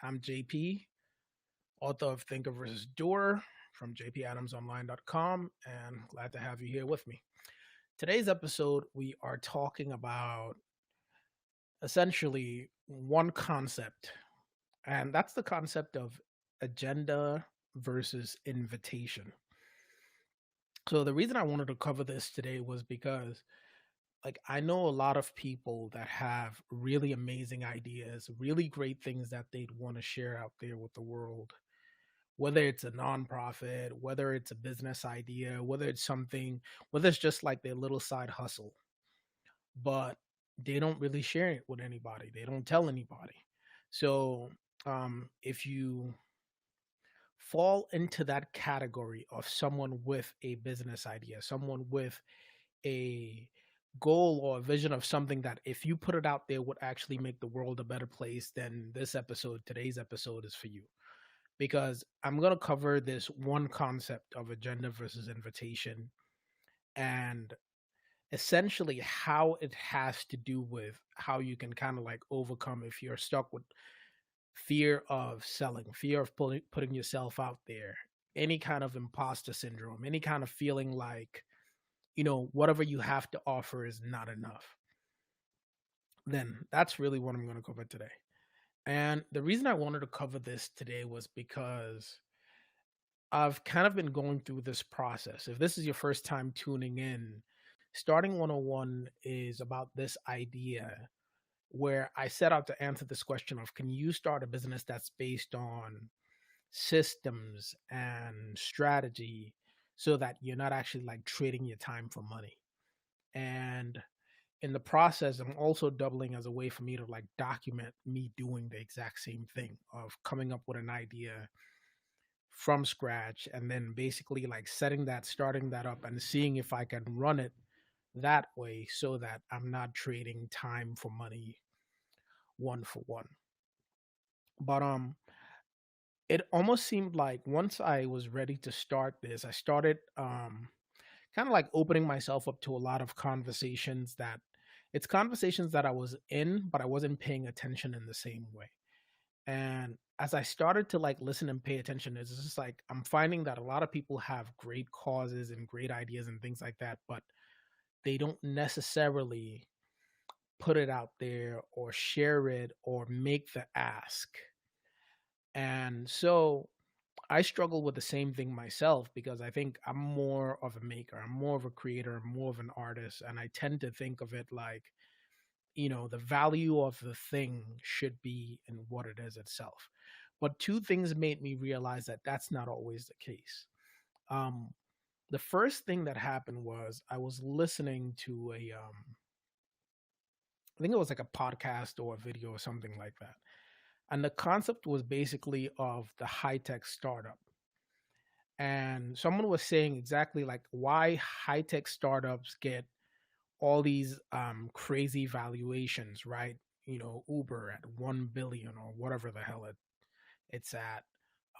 I'm JP, author of Thinker versus Doer from jpadamsonline.com, and glad to have you here with me. Today's episode, we are talking about essentially one concept, and that's the concept of agenda versus invitation. So, the reason I wanted to cover this today was because I know a lot of people that have really amazing ideas, really great things that they'd want to share out there with the world, whether it's a nonprofit, whether it's a business idea, whether it's just like their little side hustle, but they don't really share it with anybody. They don't tell anybody. So, if you fall into that category of someone with a business idea, someone with a goal or a vision of something that if you put it out there would actually make the world a better place, then today's episode is for you. Because I'm going to cover this one concept of agenda versus invitation and essentially how it has to do with how you can kind of like overcome if you're stuck with fear of selling, fear of putting yourself out there, any kind of imposter syndrome, any kind of feeling like, whatever you have to offer is not enough. Then that's really what I'm going to cover today. And the reason I wanted to cover this today was because I've kind of been going through this process. If this is your first time tuning in, Starting 101 is about this idea where I set out to answer this question of can you start a business that's based on systems and strategy so that you're not actually like trading your time for money. And in the process, I'm also doubling as a way for me to like document me doing the exact same thing of coming up with an idea from scratch and then basically like starting that up and seeing if I can run it that way so that I'm not trading time for money one for one. But it almost seemed like once I was ready to start this, I started kind of like opening myself up to a lot of conversations that I was in, but I wasn't paying attention in the same way. And as I started to like listen and pay attention, it's just like I'm finding that a lot of people have great causes and great ideas and things like that, but they don't necessarily put it out there or share it or make the ask. And so I struggle with the same thing myself because I think I'm more of a maker, I'm more of a creator, I'm more of an artist. And I tend to think of it like, the value of the thing should be in what it is itself. But two things made me realize that that's not always the case. Um, the first thing that happened was I was listening to I think it was like a podcast or a video or something like that. And the concept was basically of the high tech startup. And someone was saying exactly like why high tech startups get all these crazy valuations, right? Uber at 1 billion or whatever the hell it's at,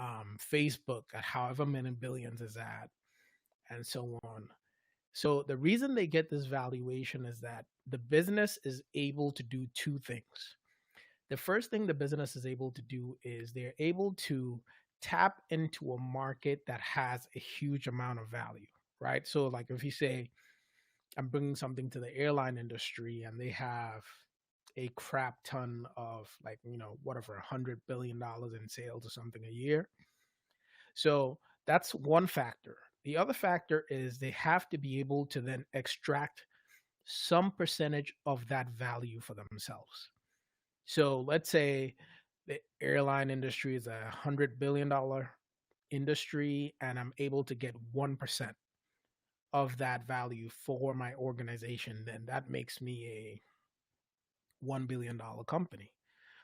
Facebook at however many billions is at, and so on. So the reason they get this valuation is that the business is able to do two things. The first thing the business is able to do is they're able to tap into a market that has a huge amount of value, right? So, like if you say, I'm bringing something to the airline industry and they have a crap ton of like, whatever, $100 billion in sales or something a year. So, that's one factor. The other factor is they have to be able to then extract some percentage of that value for themselves. So let's say the airline industry is $100 billion industry, and I'm able to get 1% of that value for my organization, then that makes me a $1 billion company.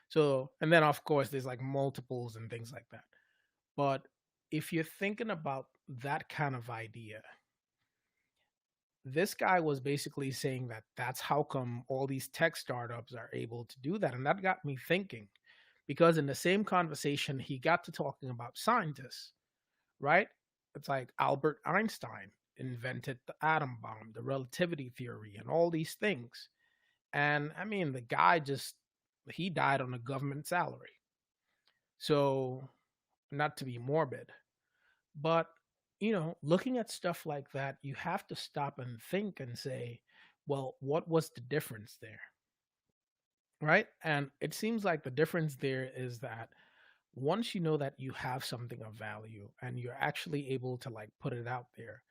So, and then of course, there's like multiples and things like that. But if you're thinking about that kind of idea, this guy was basically saying that that's how come all these tech startups are able to do that. And that got me thinking because in the same conversation, he got to talking about scientists, right? It's like Albert Einstein invented the atom bomb, the relativity theory, and all these things. And I mean, the guy he died on a government salary. So, not to be morbid, but looking at stuff like that, you have to stop and think and say, well, what was the difference there? Right? And it seems like the difference there is that once you know that you have something of value and you're actually able to like put it out there,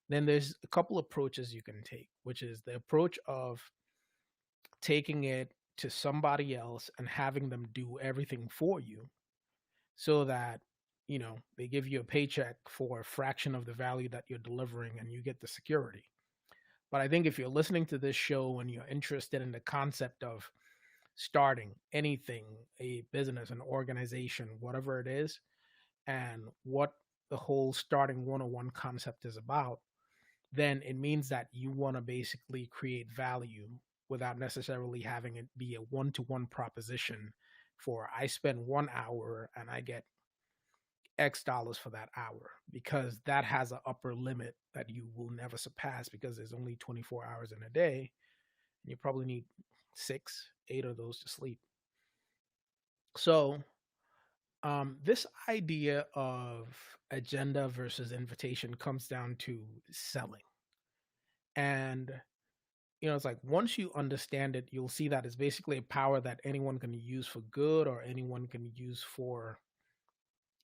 then there's a couple approaches you can take, which is the approach of taking it to somebody else and having them do everything for you so that they give you a paycheck for a fraction of the value that you're delivering and you get the security. But I think if you're listening to this show and you're interested in the concept of starting anything, a business, an organization, whatever it is, and what the whole starting 101 concept is about, then it means that you want to basically create value without necessarily having it be a one-to-one proposition for I spend 1 hour and I get X dollars for that hour, because that has an upper limit that you will never surpass because there's only 24 hours in a day. And you probably need 6, 8 of those to sleep. So, this idea of agenda versus invitation comes down to selling. And it's like once you understand it, you'll see that it's basically a power that anyone can use for good or anyone can use for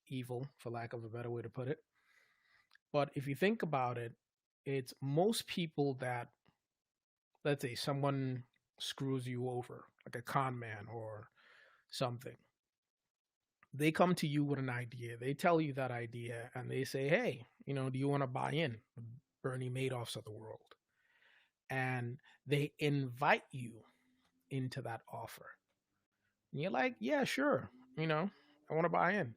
evil, for lack of a better way to put it. But if you think about it, it's most people that, let's say, someone screws you over, like a con man or something. They come to you with an idea. They tell you that idea and they say, hey, do you want to buy in? The Bernie Madoffs of the world. And they invite you into that offer. And you're like, yeah, sure. I want to buy in.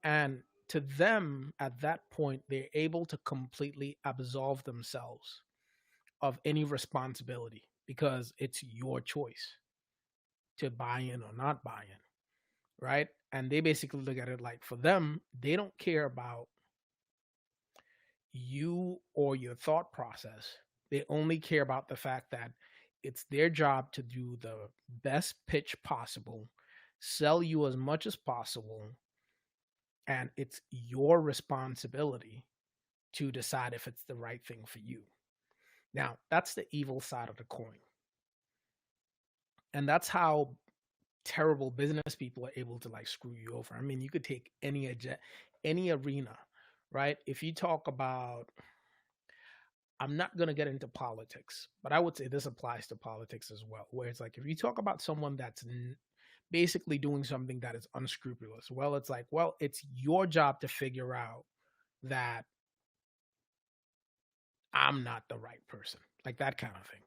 And to them, at that point, they're able to completely absolve themselves of any responsibility because it's your choice to buy in or not buy in. Right. And they basically look at it like, for them, they don't care about you or your thought process. They only care about the fact that it's their job to do the best pitch possible, sell you as much as possible, and it's your responsibility to decide if it's the right thing for you. Now, that's the evil side of the coin. And that's how terrible business people are able to like screw you over. I mean, you could take any arena, right? If you talk about, I'm not going to get into politics, but I would say this applies to politics as well, where it's like if you talk about someone that's basically doing something that is unscrupulous, well, it's like, well, it's your job to figure out that I'm not the right person, like that kind of thing.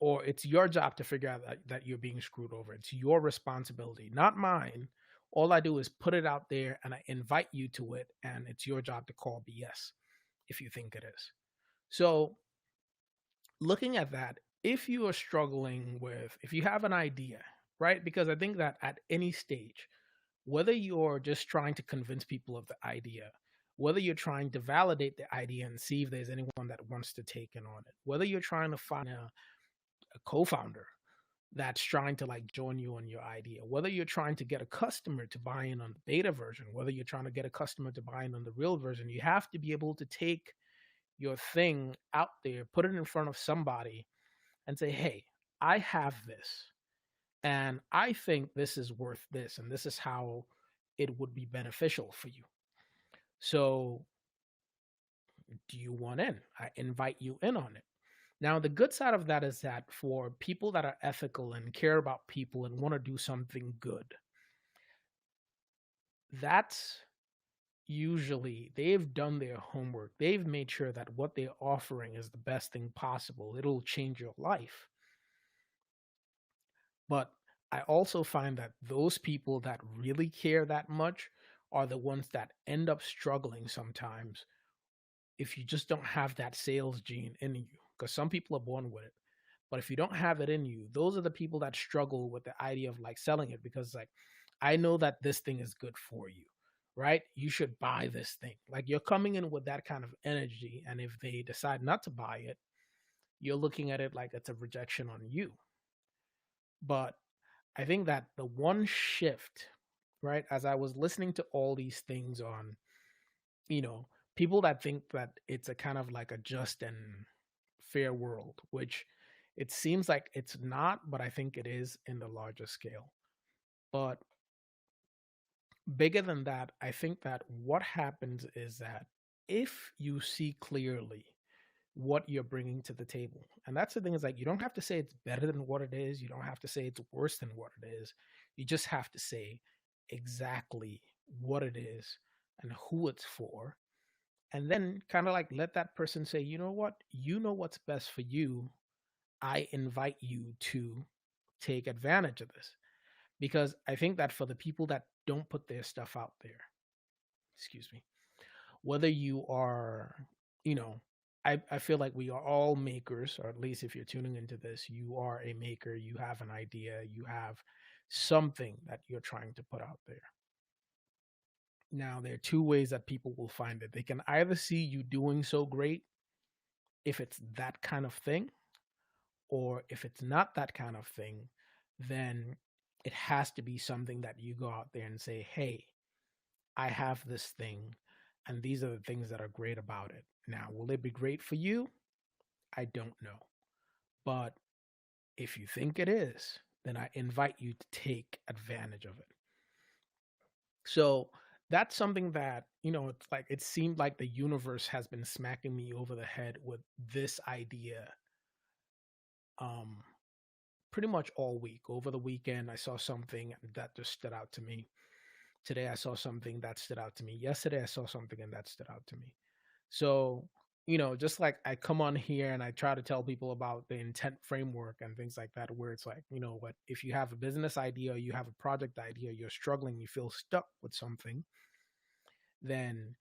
Or it's your job to figure out that you're being screwed over. It's your responsibility, not mine. All I do is put it out there and I invite you to it, and it's your job to call BS if you think it is. So, looking at that, if you are struggling with, if you have an idea, right? Because I think that at any stage, whether you're just trying to convince people of the idea, whether you're trying to validate the idea and see if there's anyone that wants to take in on it, whether you're trying to find a co-founder that's trying to like join you on your idea, whether you're trying to get a customer to buy in on the beta version, whether you're trying to get a customer to buy in on the real version, you have to be able to take your thing out there, put it in front of somebody and say, hey, I have this and I think this is worth this and this is how it would be beneficial for you. So do you want in? I invite you in on it. Now, the good side of that is that for people that are ethical and care about people and want to do something good, that's usually they've done their homework. They've made sure that what they're offering is the best thing possible. It'll change your life. But I also find that those people that really care that much are the ones that end up struggling sometimes if you just don't have that sales gene in you. Because some people are born with it. But if you don't have it in you, those are the people that struggle with the idea of like selling it because like, I know that this thing is good for you, right? You should buy this thing. Like you're coming in with that kind of energy. And if they decide not to buy it, you're looking at it like it's a rejection on you. But I think that the one shift right? As I was listening to all these things on, you know, people that think that it's a kind of like a just and fair world, which it seems like it's not, but I think it is in the larger scale. But bigger than that, I think that what happens is that if you see clearly what you're bringing to the table, and that's the thing, is like you don't have to say it's better than what it is, you don't have to say it's worse than what it is, you just have to say exactly what it is and who it's for, and then kind of like let that person say, you know what, you know what's best for you. I invite you to take advantage of this, because I think that for the people that don't put their stuff out there, excuse me, whether you are, you know, I feel like we are all makers, or at least if you're tuning into this, you are a maker, you have an idea, you have something that you're trying to put out there. Now, there are two ways that people will find it. They can either see you doing so great if it's that kind of thing, or if it's not that kind of thing, then it has to be something that you go out there and say, hey, I have this thing, and these are the things that are great about it. Now, will it be great for you? I don't know. But if you think it is, then I invite you to take advantage of it. So that's something that, it's like it seemed like the universe has been smacking me over the head with this idea um pretty much all week. Over the weekend, I saw something that just stood out to me. Today, I saw something that stood out to me. Yesterday, I saw something and that stood out to me. So, just like I come on here and I try to tell people about the intent framework and things like that, where it's like, what if you have a business idea, you have a project idea, you're struggling, you feel stuck with something, then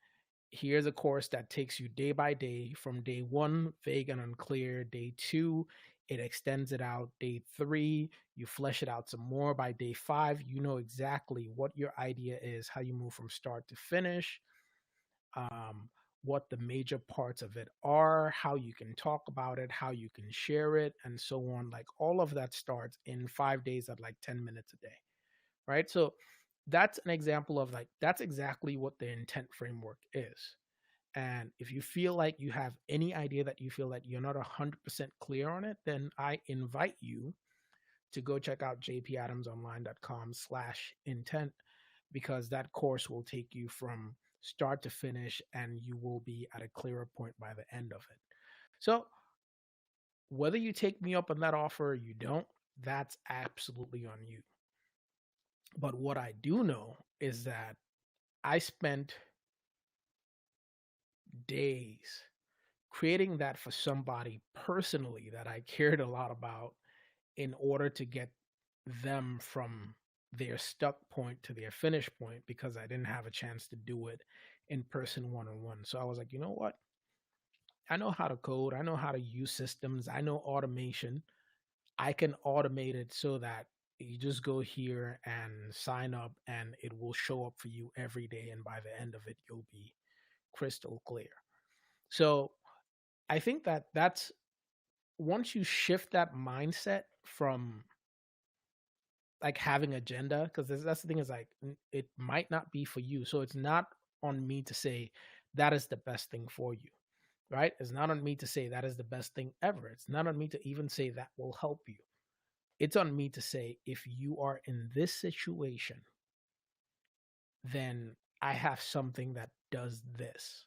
here's a course that takes you day by day. From day one, vague and unclear. Day two, it extends it out. Day three, you flesh it out some more. By day five, you know exactly what your idea is, how you move from start to finish, um, what the major parts of it are, how you can talk about it, how you can share it, and so on. Like all of that starts in 5 days at like 10 minutes a day, right? So that's an example of like, that's exactly what the intent framework is. And if you feel like you have any idea that you feel that you're not 100% clear on it, then I invite you to go check out jpadamsonline.com/intent, because that course will take you from start to finish and you will be at a clearer point by the end of it. So whether you take me up on that offer or you don't, that's absolutely on you. But what I do know is that I spent days creating that for somebody personally that I cared a lot about, in order to get them from their stuck point to their finish point, because I didn't have a chance to do it in person one on one. So I was like, you know what? I know how to code, I know how to use systems, I know automation. I can automate it so that you just go here and sign up and it will show up for you every day. And by the end of it, you'll be crystal clear. So I think that that's once you shift that mindset from like having agenda, because that's the thing, is like it might not be for you. So it's not on me to say that is the best thing for you, right? It's not on me to say that is the best thing ever. It's not on me to even say that will help you. It's on me to say, if you are in this situation, then I have something that does this,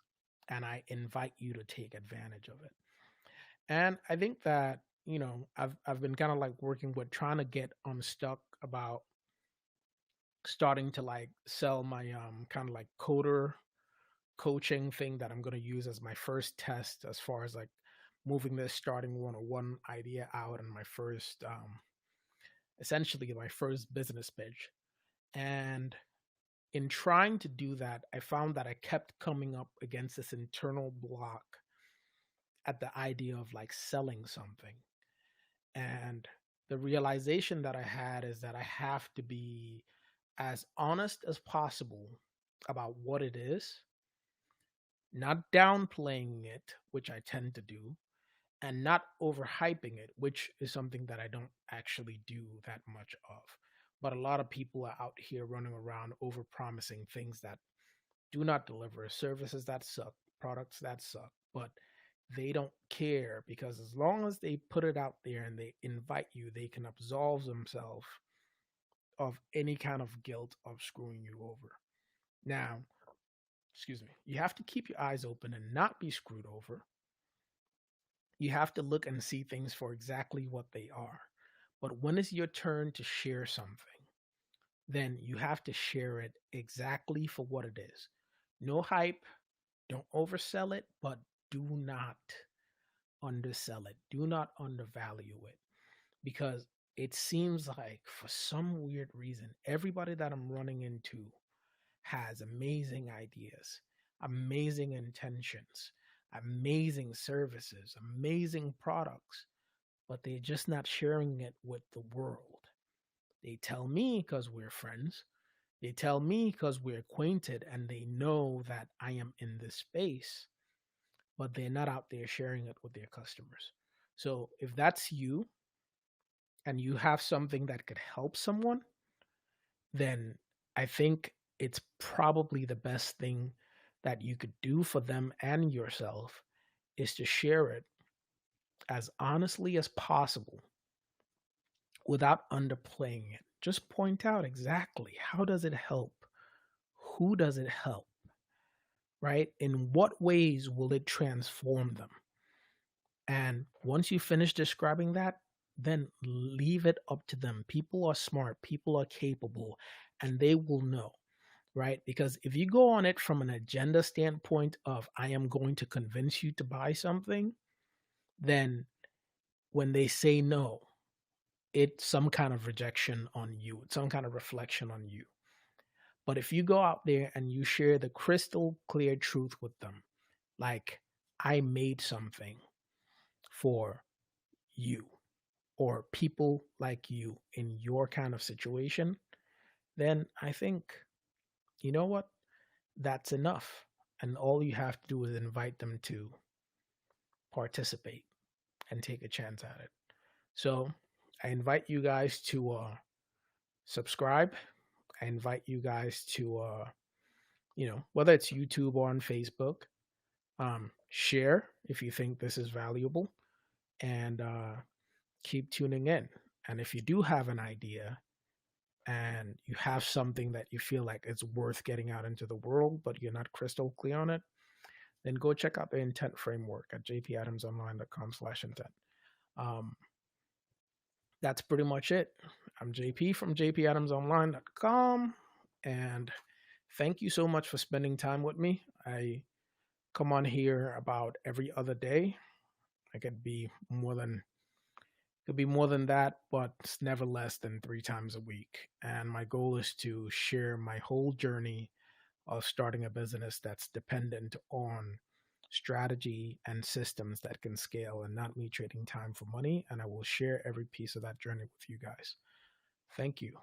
and I invite you to take advantage of it. And I think that, I've been kind of like working with trying to get unstuck about starting to like sell my kind of like coder coaching thing that I'm going to use as my first test, as far as like moving this starting 101 idea out, and my first essentially my first business pitch. And in trying to do that, I found that I kept coming up against this internal block at the idea of like selling something. And the realization that I had is that I have to be as honest as possible about what it is, not downplaying it, which I tend to do, and not overhyping it, which is something that I don't actually do that much of. But a lot of people are out here running around over promising things that do not deliver, services that suck, products that suck, but they don't care because as long as they put it out there and they invite you, they can absolve themselves of any kind of guilt of screwing you over. Now, excuse me, you have to keep your eyes open and not be screwed over. You have to look and see things for exactly what they are. But when it's your turn to share something, then you have to share it exactly for what it is. No hype, don't oversell it, but do not undersell it. Do not undervalue it because it seems like for some weird reason, everybody that I'm running into has amazing ideas, amazing intentions, amazing services, amazing products, but they're just not sharing it with the world. They tell me because we're friends. They tell me because we're acquainted and they know that I am in this space, but they're not out there sharing it with their customers. So if that's you and you have something that could help someone, then I think it's probably the best thing that you could do for them and yourself is to share it as honestly as possible without underplaying it. Just point out exactly how does it help? Who does it help? Right? In what ways will it transform them? And once you finish describing that, then leave it up to them. People are smart, people are capable, and they will know, right? Because if you go on it from an agenda standpoint of, I am going to convince you to buy something, then when they say no, it's some kind of rejection on you, it's some kind of reflection on you. But if you go out there and you share the crystal clear truth with them, like, I made something for you or people like you in your kind of situation, then I think, you know what? That's enough. And all you have to do is invite them to participate and take a chance at it. So I invite you guys to subscribe. I invite you guys to, whether it's YouTube or on Facebook, share if you think this is valuable and keep tuning in. And if you do have an idea and you have something that you feel like it's worth getting out into the world, but you're not crystal clear on it, then go check out the intent framework at jpadamsonline.com/intent. Um, that's pretty much it. I'm JP from jpadamsonline.com. And thank you so much for spending time with me. I come on here about every other day. I could be more than that, but it's never less than 3 times a week. And my goal is to share my whole journey of starting a business that's dependent on strategy and systems that can scale and not me trading time for money. And I will share every piece of that journey with you guys. Thank you.